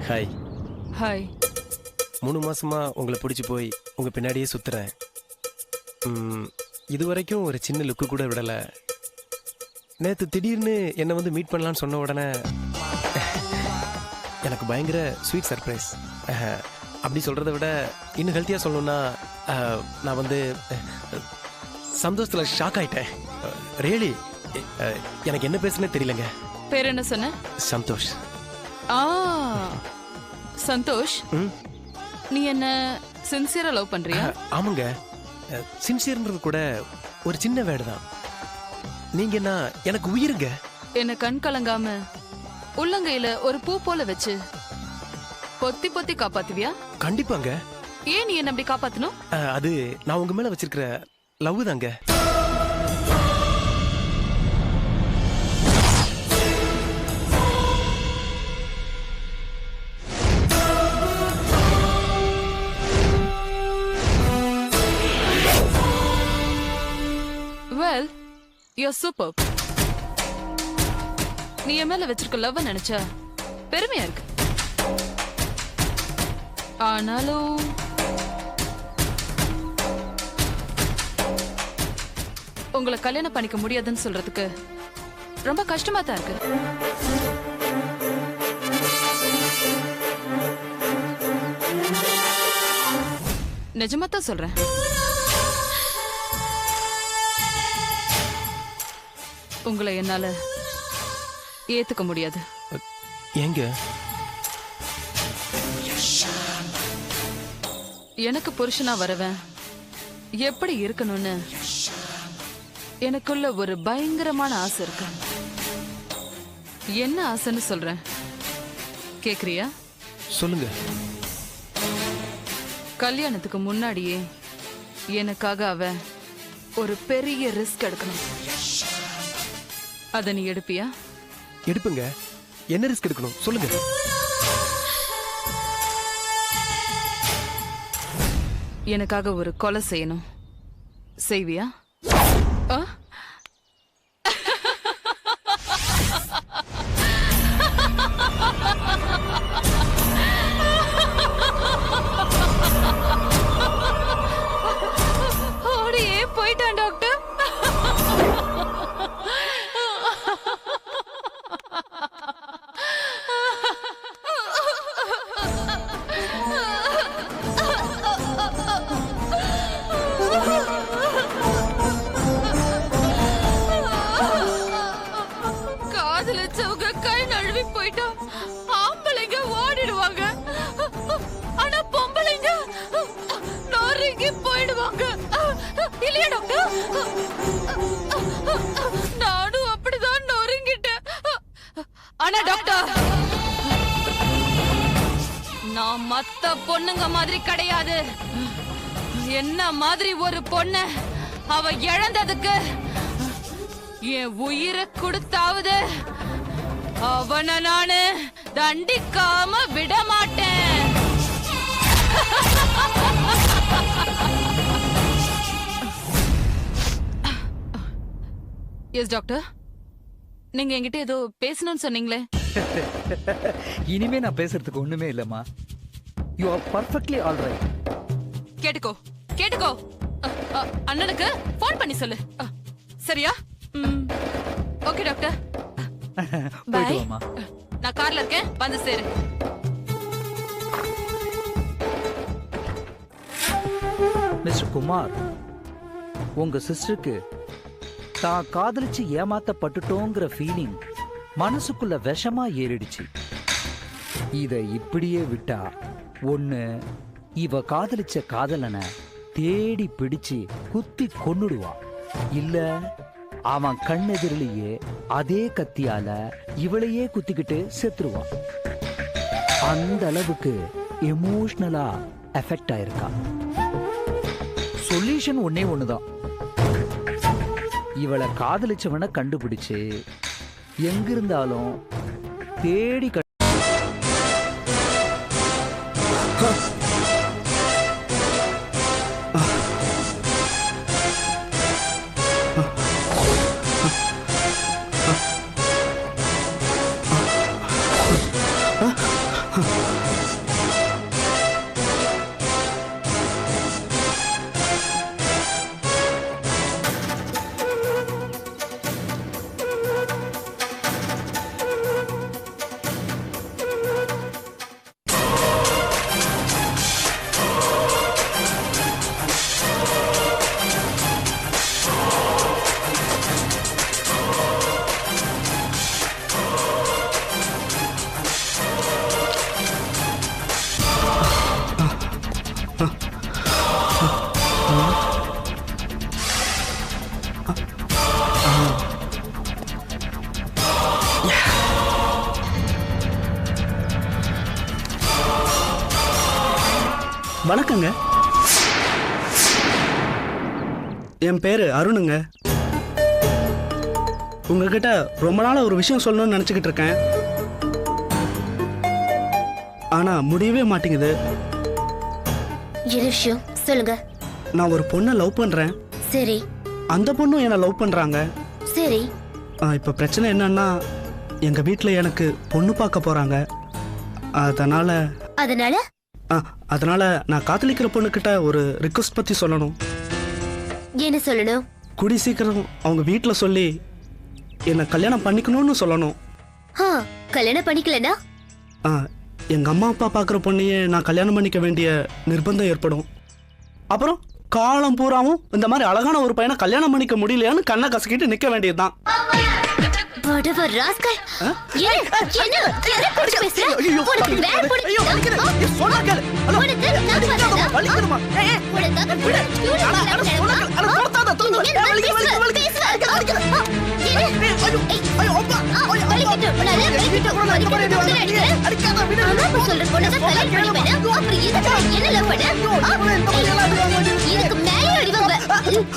Hi. Hi. 3 மாசமா உங்களை பிடிச்சி போய் உங்க பின்னாடியே சுத்துறேன். இது வரைக்கும் ஒரு சின்ன லுக்கு கூட விடல. நேற்று திடீர்னு என்னை வந்து மீட் பண்ணலான்னு சொன்ன உடனே எனக்கு பயங்கர ஸ்வீட் சர்ப்ரைஸ். அப்படி சொல்றதை விட இன்னும் ஹெல்த்தியாக சொல்லணும்னா நான் வந்து சந்தோஷத்தில் ஷாக் ஆயிட்டேன். ரியலி எனக்கு என்ன பேசுனே தெரியலங்க. பேர் என்ன சொன்ன? சந்தோஷ். சந்தோஷ், நீ என்ன சின்சியரா லவ் பண்றியா? ஆமாங்க. சின்சியர்ன்றது கூட ஒரு சின்ன வேர்டு தான். நீங்க என்ன எனக்கு உயிருங்க. என்ன கண் கலங்காம உள்ளங்கையில ஒரு பூ போல வச்சு பொத்தி பொத்தி காப்பாத்துவியா? கண்டிப்பாங்க. ஏன் நீ என்ன அப்படி காப்பாத்தணும்? அது நான் உங்க மேல வச்சிருக்கிற லவ் தாங்க. Well, you're superb. நீ என் மேல வச்சிருக்க லவ் நினைச்சா பெருமையா இருக்கு. ஆனாலும் உங்களை கல்யாணம் பண்ணிக்க முடியாதுன்னு சொல்றதுக்கு ரொம்ப கஷ்டமா தான் இருக்கு. நிஜமா தான் சொல்றேன். உங்களை என்னால ஏத்துக்க முடியாது. ஏங்க? எனக்கு புருஷனா வரவன் எப்படி இருக்கணும்னு எனக்குள்ள ஒரு பயங்கரமான ஆசை இருக்கு. என்ன ஆசைன்னு சொல்றேன், கேக்குறியா? சொல்லுங்க. கல்யாணத்துக்கு முன்னாடியே எனக்காக அவன் ஒரு பெரிய ரிஸ்க் எடுக்கணும். அத நீ எடுப்பியா? எடுப்புங்க. என்ன ரிஸ்க் எடுக்கணும் சொல்லுங்க. எனக்காக ஒரு கொலை செய்யணும். செய்வியா? ஓடியே போயிட்டான் டாக்டர். காதலிச்சவங்க கை நழுவி போயிட்டா ஆம்பளைங்க ஓடிடுவாங்க. ஆனா பொம்பளைங்க நொறுங்கி போயிடுவாங்க. இல்லையா டாக்டர்? நானும் அப்படிதான் நொறுங்கிட்டேன். ஆனா டாக்டர், நான் மத்த பொண்ணுங்க மாதிரி கிடையாது. என்ன மாதிரி ஒரு பொண்ணு அவ இழந்ததுக்கு என் உயிரை கொடுத்தாவது அவனை நானு தண்டிக்காம விட மாட்டேன். எஸ் டாக்டர், நீங்க என்கிட்ட ஏதோ பேசணும்னு சொன்னீங்களே. இனிமே நான் பேசுறதுக்கு ஒண்ணுமே இல்லம்மா. You are perfectly all right. கேட்டுக்கோ கேட்டுக்கோ. அண்ணனுக்கு போன் பண்ணி சொல்லு. சரியா? Okay doctor. போயிட்டு வாமா. நான் கார்ல இருக்கேன், வந்து சேரு. மிஸ்டர் குமார், உங்க சிஸ்டருக்கு தான் காதலிச்சு ஏமாத்தப்பட்டுட்டோங்கிற ஃபீலிங் மனசுக்குள்ள விஷமா ஏறிடுச்சு. இத இப்படியே விட்டா ஒண்ணு இவ காதலிச்ச காதலனை தேடி பிடிச்சு குத்தி கொன்னுடுவா, இல்ல அவன் கண்ணெதிரிலேயே அதே கத்தியால இவளையே குத்திக்கிட்டு செத்துருவான். அந்த அளவுக்கு எமோஷனலா எஃபெக்ட் ஆயிருக்கா. சொல்யூஷன் ஒன்னே ஒண்ணுதான். இவளை காதலிச்சவனை கண்டுபிடிச்சு எங்கிருந்தாலும் தேடி Huh? வணக்கங்க. என் பேரு அருணுங்க. உங்ககிட்ட ரொம்ப நாளா ஒரு விஷயம் சொல்லணும்னு நினைச்சுக்கிட்டு இருக்கேன். ஆனா முடியவே மாட்டேங்குது. என்ன விஷயம் சொல்லுங்க. நான் ஒரு பொண்ணை லவ் பண்றேன். சரி அந்த பொண்ணும் என்ன லவ் பண்றாங்க. சரி. இப்ப பிரச்சனை என்னன்னா எங்க வீட்ல எனக்கு பொண்ணு பார்க்க போறாங்க. அதனால அதனால நான் காதலிக்கிற பொண்ணுகிட்ட ஒரு ரிக்வெஸ்ட் பத்தி சொல்லணும். என்ன சொல்லணும்? கூடி சீக்கிரம் அவங்க வீட்ல சொல்லி என்ன கல்யாணம் பண்ணிக்கணும்னு சொல்லணும். கல்யாணம் பண்ணிக்கலனா எங்க அம்மா அப்பா பாக்குற பொண்ணையே நான் கல்யாணம் பண்ணிக்க வேண்டிய நிர்பந்தம் ஏற்படும். அப்புறம் காலம் பூராவும் இந்த மாதிரி அழகான ஒரு பையனை கல்யாணம் பண்ணிக்க முடியலையான்னு கண்ணை கசக்கிட்டு நிக்க வேண்டியதுதான்.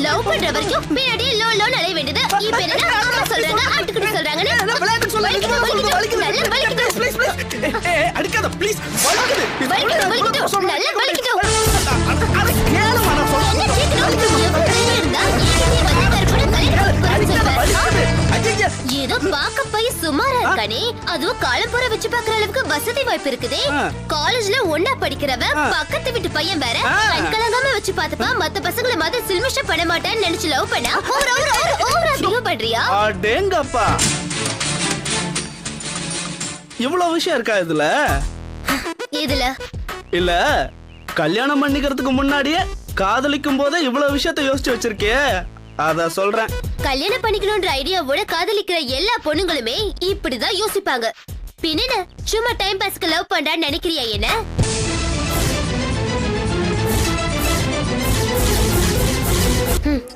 லவ் பண்ற வரைக்கும் பின்னாடியே லோ லோன்னு அலைய வேண்டியது. இப்ப என்ன அம்மா சொல்றாங்க ஆட்டுக்குடி சொல்றாங்கன்னு ஏதோ பாக்க போய் சுமாரா இருக்கானே. அதுவும் காலம்புற வச்சு பாக்குற அளவுக்கு வசதி வாய்ப்பு இருக்குதே. காலேஜ்ல ஒன்னா படிக்கிறவ பக்கத்து வீட்டு பையன் வேற கண்கலங்காம வச்சு பாத்துப்பா. மத்த பசங்களை மாதிரி சில்மிஷம் பண்ண மாட்டேன்னு நினைச்சு லவ் பண்ணா ஓவரா பிஹேவ் பண்றியா? அடேங்கப்பா, இவ்வளவு விஷயம் இருக்கா இதுல? இல்ல கல்யாணம் பண்ணிக்கிறதுக்கு முன்னாடியே காதலிக்கும் போதே இவ்வளவு விஷயத்தை யோசிச்சு வச்சிருக்கே, அத சொல்றேன். கல்யாணம் பண்ணிக்கணும்ன்ற ஐடியாவோட காதலிக்கிற எல்லா பொண்ணுங்களுமே இப்படிதான் யோசிப்பாங்க. பின்ன சும்மா டைம் பாஸ்க்கு லவ் பண்றான்னு நினைக்கிறியா என்ன?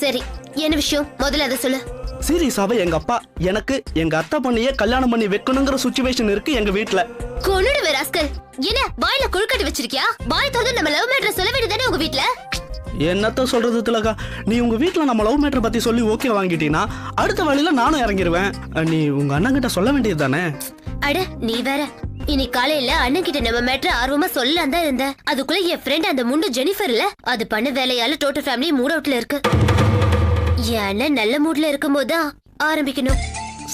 சரி, என்ன விஷயம் முதல்ல அதை சொல்லு. சீரியஸாவே எங்க அப்பா எனக்கு எங்க அத்தை பொண்ணையே கல்யாணம் பண்ணி வைக்கணுங்கிற சிச்சுவேஷன் இருக்கு எங்க வீட்ல. கொன்னுடுவே ராஸ்கல். என்ன வாயில குழுக்கட்டி வச்சிருக்கியா? வாய் தோது நம்ம லவ் மேட்டர் சொல்ல வேண்டியதானே உங்க வீட்ல? என்னத்த சொல்றது திலகா, நீ உங்க வீட்ல நம்ம லவ் மேட்டர் பத்தி சொல்லி ஓகே வாங்கிட்டீனா அடுத்த வழியில நானும் இறங்கிடுவேன். நீ உங்க அண்ணன் கிட்ட சொல்ல வேண்டியது தானே? அட நீ வேற. இன்னைக்கு காலையில அண்ணன் கிட்ட நம்ம மேட்டர் ஆர்வமா சொல்லலாம் தான் இருந்தேன். அதுக்குள்ள என் ஃப்ரெண்ட் அந்த முண்டு ஜெனிஃபர் இல்ல, அது பண்ண வேலையால டோட்டல் ஃபேமிலி மூட் அவுட்ல இருக்கு. என் அண்ணன் நல்ல மூட்ல இருக்கும் போதுதான் ஆரம்பிக்கணும்.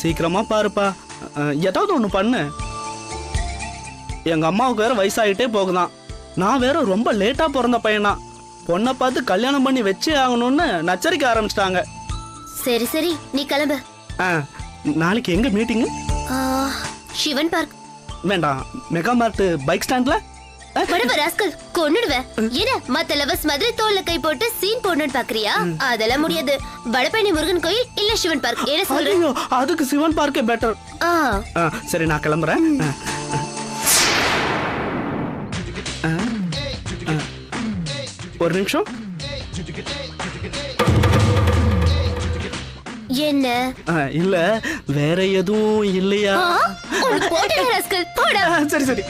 சீக்கிரமா பாருப்பா, ஏதாவது ஒண்ணு பண்ணு. எங்க அம்மாவுக்கு வேற வயசாயிட்டே போகுதான். நான் வேற ரொம்ப லேட்டா பிறந்த பையனா. பொண்ணை பார்த்து கல்யாணம் பண்ணி வச்சே ஆகணும்னு நச்சரிக்க ஆரம்பிச்சிட்டாங்க. சரி சரி, நீ கிளம்பு. நாளைக்கு எங்க மீட்டிங்? சிவன் பார்க். வேண்டாம், மெகா மார்ட் பைக் ஸ்டாண்ட்ல. ராஸ்கல் கொன்னுடுவேன். என்ன மத்த லவர்ஸ் மாதிரி தோல்ல கை போட்டு சீன் போடணும்னு பாக்குறியா? அதெல்லாம் முடியாது. வடபழனி முருகன் கோயில் இல்ல சிவன் பார்க், என்ன சொல்றீங்க? அதுக்கு சிவன் பார்க்கே பெட்டர். சரி, நான் கிளம்புறேன். ஒரு நிமிஷம். என்ன? இல்ல வேற எதுவும் இல்லையா? சரி சரி.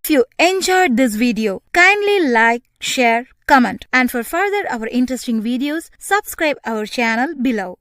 If you enjoyed this video, kindly like, share, comment, and for further our interesting videos, subscribe our channel below.